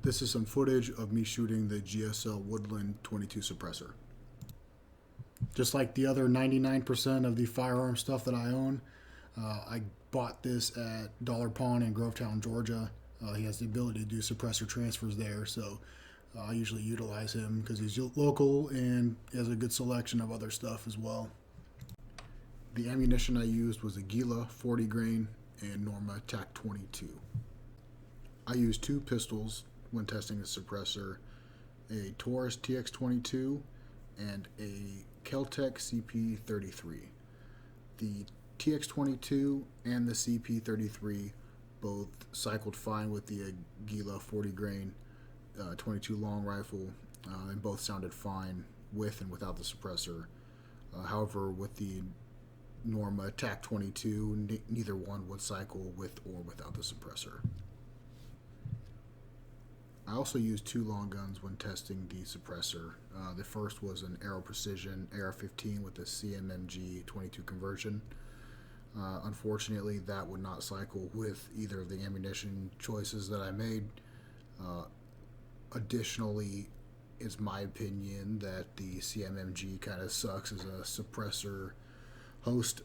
This is some footage of me shooting the GSL Woodland 22 suppressor. Just like the other 99% of the firearm stuff that I own, I bought this at Dollar Pawn in Grovetown, Georgia. He has the ability to do suppressor transfers there, so I usually utilize him because he's local and has a good selection of other stuff as well. The ammunition I used was a Gila 40 grain and Norma TAC 22. I used two pistols when testing the suppressor, a Taurus TX22 and a Kel-Tec CP33. The TX22 and the CP33 both cycled fine with the Gila 40 grain 22 long rifle, and both sounded fine with and without the suppressor. However, with the Norma TAC 22, neither one would cycle with or without the suppressor. I also used two long guns when testing the suppressor. The first was an Aero Precision AR-15 with the CMMG 22 conversion. Unfortunately, that would not cycle with either of the ammunition choices that I made. Additionally, it's my opinion that the CMMG kind of sucks as a suppressor host.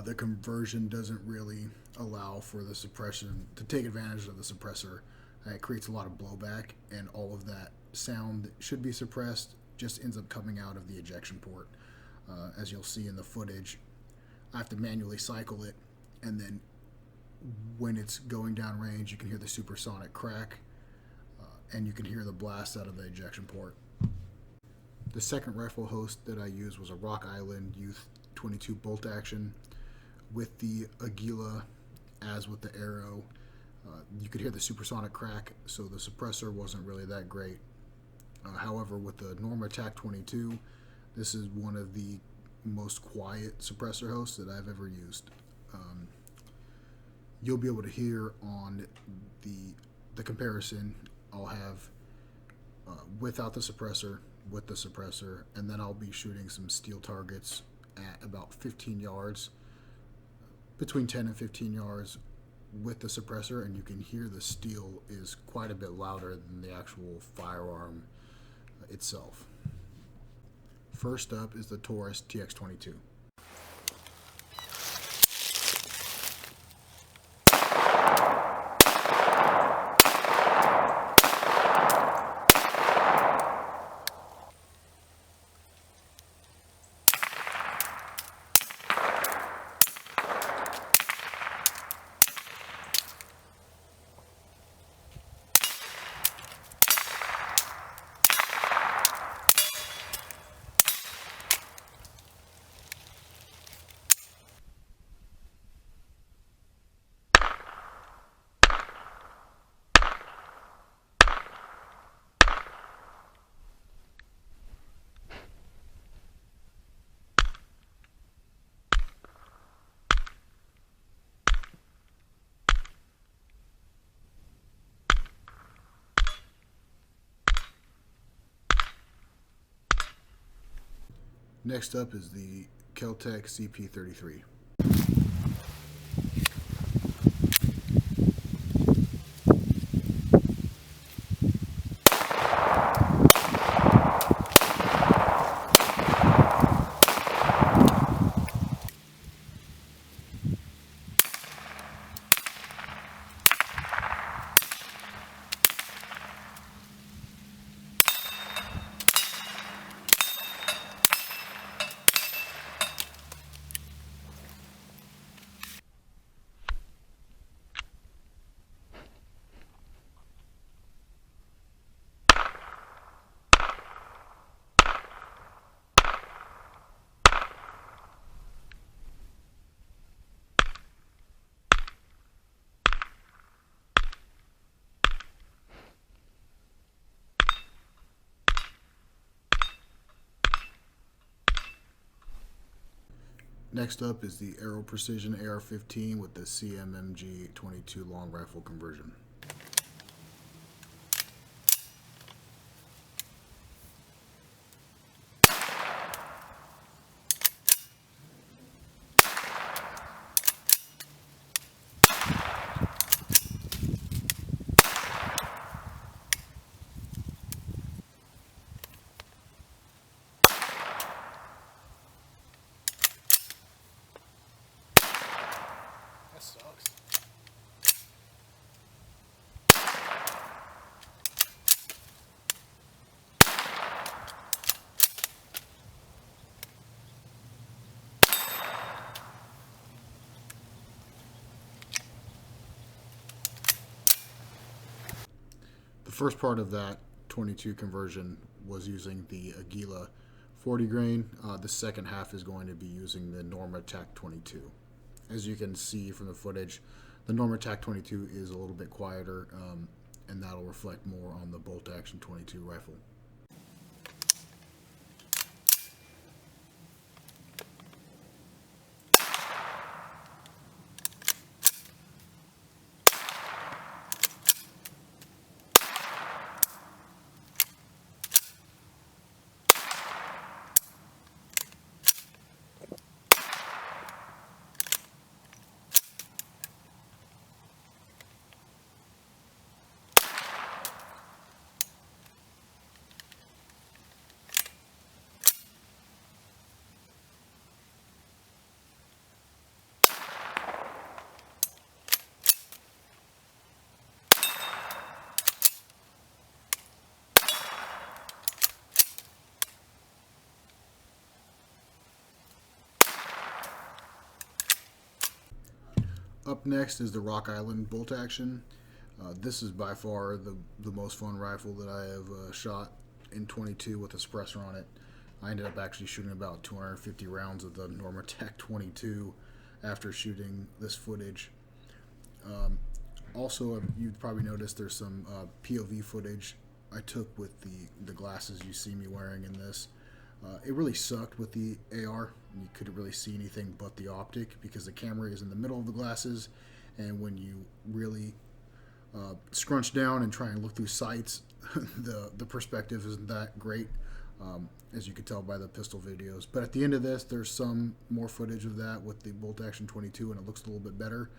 The conversion doesn't really allow for the suppression to take advantage of the suppressor. It creates a lot of blowback, and all of that sound that should be suppressed just ends up coming out of the ejection port. As you'll see in the footage, I have to manually cycle it, and then when it's going down range, you can hear the supersonic crack, and you can hear the blast out of the ejection port. The second rifle host that I used was a Rock Island Youth 22 bolt action with the Aguila, as with the Arrow. You could hear the supersonic crack, so the suppressor wasn't really that great. However, with the Norma TAC 22, this is one of the most quiet suppressor hosts that I've ever used. You'll be able to hear on the comparison. I'll have without the suppressor, with the suppressor, and then I'll be shooting some steel targets at about 15 yards, between 10 and 15 yards with the suppressor, and you can hear the steel is quite a bit louder than the actual firearm itself. First up is the Taurus TX22. Next up is the Kel-Tec CP33. Next up is the Aero Precision AR-15 with the CMMG 22 long rifle conversion. first part of that 22 conversion was using the Aguila 40 grain. The second half is going to be using the Norma TAC 22. As you can see from the footage, the Norma TAC 22 is a little bit quieter, and that'll reflect more on the bolt action 22 rifle. Up next is the Rock Island bolt action. This is by far the most fun rifle that I have shot in 22 with a suppressor on it. I ended up actually shooting about 250 rounds of the Norma TAC 22 after shooting this footage. Also, you've probably noticed there's some POV footage I took with the glasses you see me wearing in this. It really sucked with the AR. You couldn't really see anything but the optic because the camera is in the middle of the glasses, and when you really scrunch down and try and look through sights, the perspective isn't that great, as you could tell by the pistol videos. But at the end of this, there's some more footage of that with the bolt action 22, and it looks a little bit better.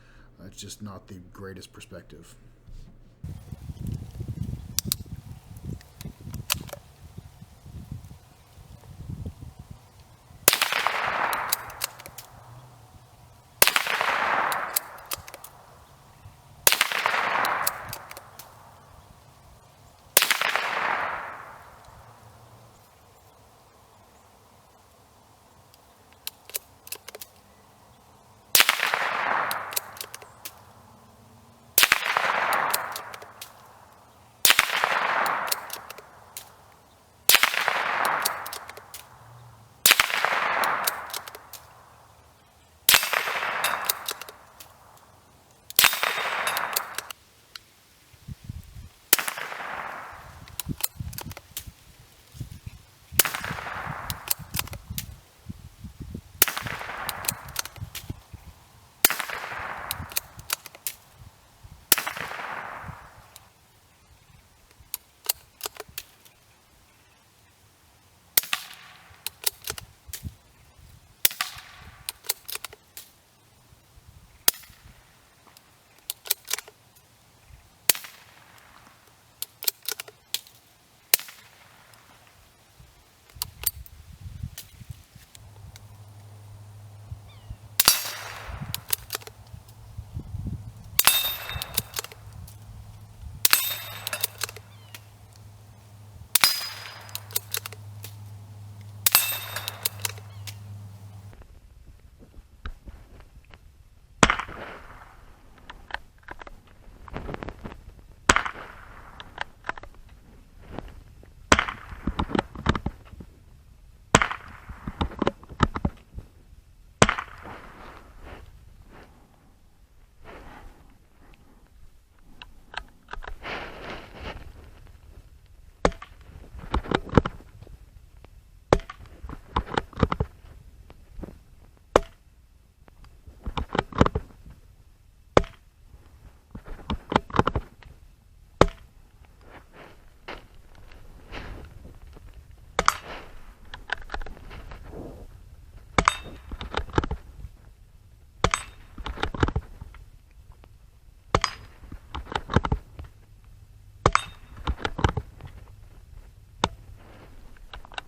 It's just not the greatest perspective.